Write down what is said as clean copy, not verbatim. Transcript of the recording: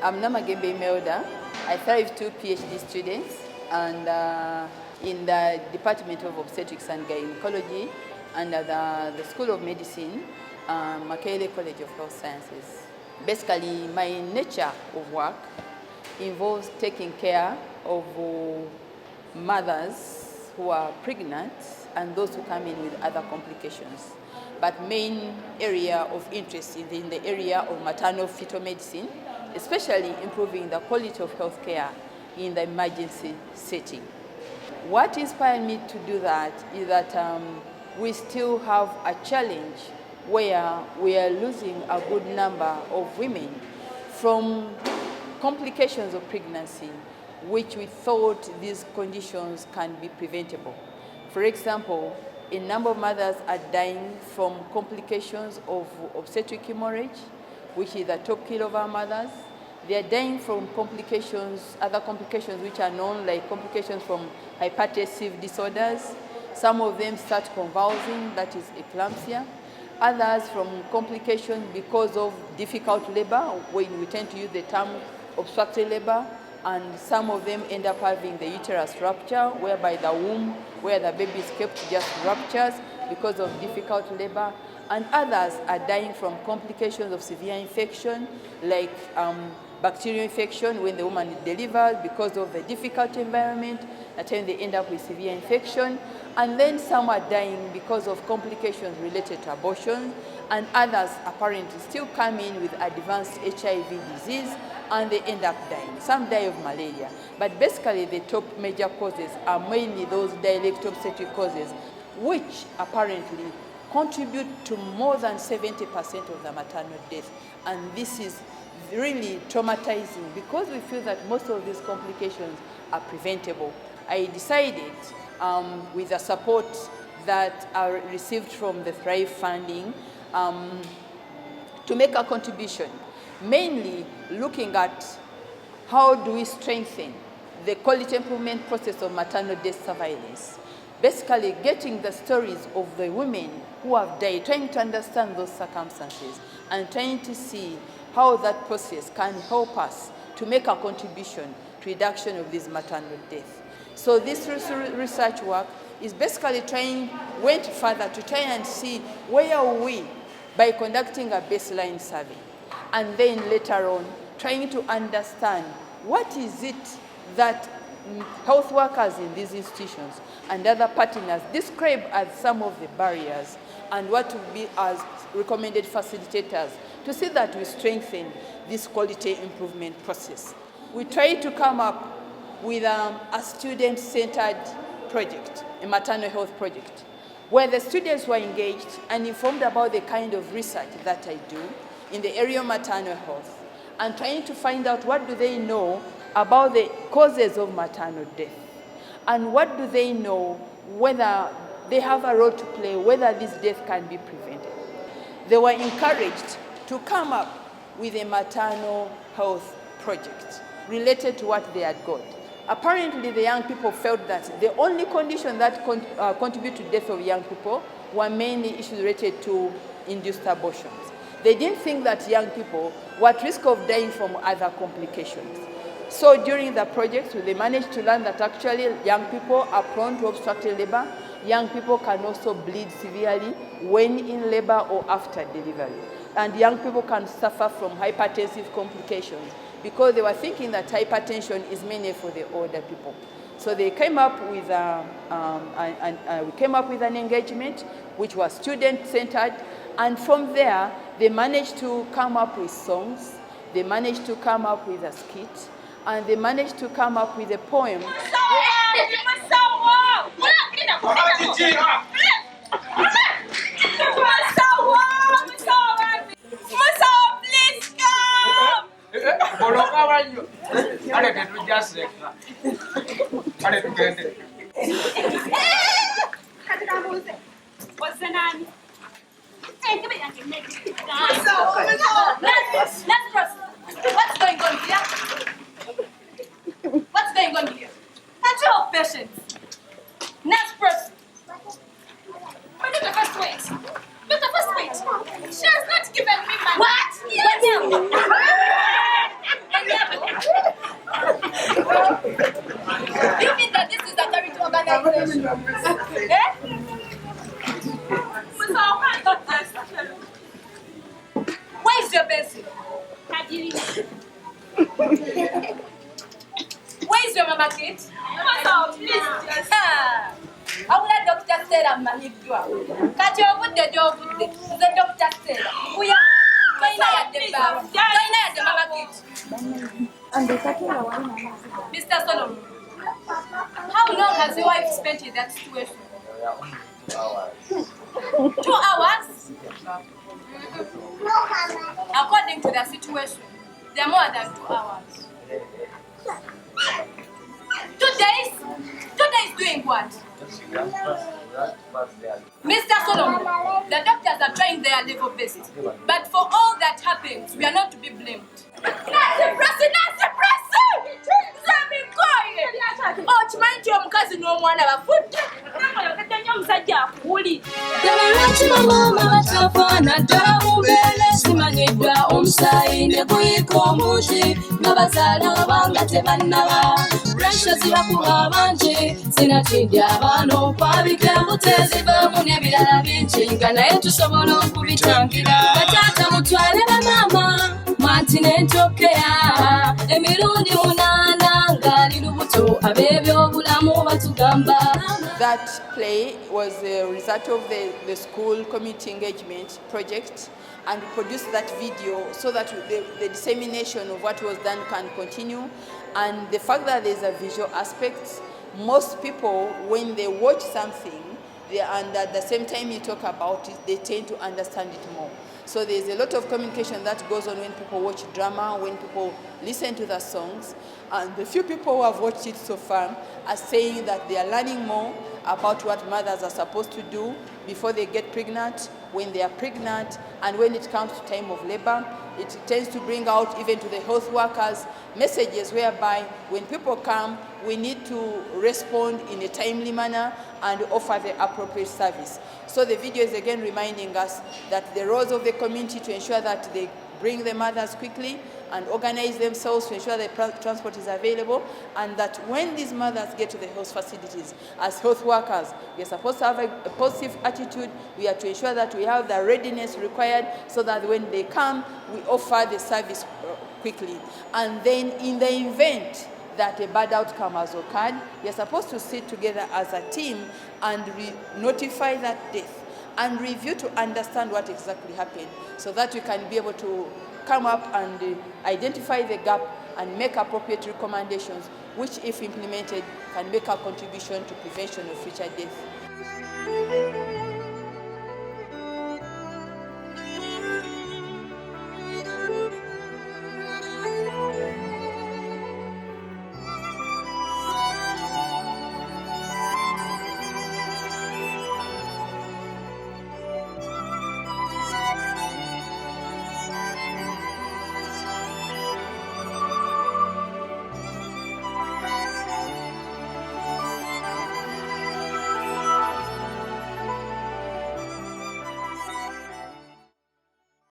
I'm Namagembe Imelda. I THRiVE 2 PhD students and in the Department of Obstetrics and Gynecology under the School of Medicine, Makerere College of Health Sciences. Basically, my nature of work involves taking care of mothers who are pregnant and those who come in with other complications. But main area of interest is in the area of maternal fetal medicine, especially improving the quality of health care in the emergency setting. What inspired me to do that is that we still have a challenge where we are losing a good number of women from complications of pregnancy, which we thought these conditions can be preventable. For example, a number of mothers are dying from complications of obstetric hemorrhage, which is the top killer of our mothers. They are dying from complications, other complications which are known like complications from hypertensive disorders. Some of them start convulsing, that is eclampsia. Others from complications because of difficult labor, when we tend to use the term obstructed labor. And some of them end up having the uterus rupture, whereby the womb where the baby is kept just ruptures because of difficult labor. And others are dying from complications of severe infection, like bacterial infection when the woman delivers because of the difficult environment. At times they end up with severe infection. And then some are dying because of complications related to abortion. And others apparently still come in with advanced HIV disease and they end up dying. Some die of malaria. But basically the top major causes are mainly those direct obstetric causes, which apparently contribute to more than 70% of the maternal death. And this is really traumatizing because we feel that most of these complications are preventable. I decided, with the support that I received from the THRiVE funding, to make a contribution, mainly looking at how do we strengthen the quality improvement process of maternal death surveillance. Basically getting the stories of the women who have died, trying to understand those circumstances and trying to see how that process can help us to make a contribution to reduction of this maternal death. So this research work is basically went further to try and see where are we by conducting a baseline survey. And then later on, trying to understand what is it that health workers in these institutions and other partners describe as some of the barriers and what would be as recommended facilitators to see that we strengthen this quality improvement process. We try to come up with a student-centered project, a maternal health project, where the students were engaged and informed about the kind of research that I do in the area of maternal health and trying to find out what do they know about the causes of maternal death and what do they know whether they have a role to play, whether this death can be prevented. They were encouraged to come up with a maternal health project related to what they had got. Apparently, the young people felt that the only condition that contribute to death of young people were mainly issues related to induced abortions. They didn't think that young people were at risk of dying from other complications. So during the project, they managed to learn that actually young people are prone to obstructed labor. Young people can also bleed severely when in labor or after delivery. And young people can suffer from hypertensive complications because they were thinking that hypertension is mainly for the older people. So they came up with we came up with an engagement which was student-centered, and from there they managed to come up with songs, they managed to come up with a skit, and they managed to come up with a poem. What's going on here? What's going on here? Can't you help patients? Nurse person. But the first wait. But the first wait. She has not given me money. What? Yes. Where's your pencil? Where's your mama kit? Please. I will let Dr. Sarah Mahidua. Catch your wood, the Dr. Sarah. We are going at the bar. Going at the mama kit. Mr. Solomon, how long has your wife spent in that situation? 2 hours? According to the situation, they are more than 2 hours. 2 days? 2 days doing what? Mr. Solomon, the doctors are trying their level best. But for all that happens, we are not to be blamed. Nancy Pressy! Oh, chimanyi omukazi n'omwana bafudde. Lwaki bamaama batafaana ddala mu mbeera esimanyiddwa omusaayi ne guyika omungi nga bazaala abanga tebannaba pressure zibakuba bangi sinatindya abaana okwabika butezivaamu n'ebirala bingi nga naye tusobola okubitangira bataata mutwale bamaama manti n'entokeya emirundi 8 ng'ali lubuto ab'ebyobulamu batugamba. That play was a result of the school community engagement project, and we produced that video so that the dissemination of what was done can continue. And the fact that there's a visual aspect, most people, when they watch something, and at the same time you talk about it, they tend to understand it more. So there's a lot of communication that goes on when people watch drama, when people listen to the songs. And the few people who have watched it so far are saying that they are learning more about what mothers are supposed to do before they get pregnant, when they are pregnant, and when it comes to time of labor. It tends to bring out, even to the health workers, messages whereby when people come, we need to respond in a timely manner and offer the appropriate service. So the video is again reminding us that the roles of the community to ensure that they bring the mothers quickly and organize themselves to ensure that transport is available, and that when these mothers get to the health facilities, as health workers, we are supposed to have a positive attitude. We are to ensure that we have the readiness required so that when they come, we offer the service quickly. And then in the event that a bad outcome has occurred, we are supposed to sit together as a team and notify that death and review to understand what exactly happened, so that we can be able to come up and identify the gap and make appropriate recommendations, which, if implemented, can make a contribution to prevention of future death.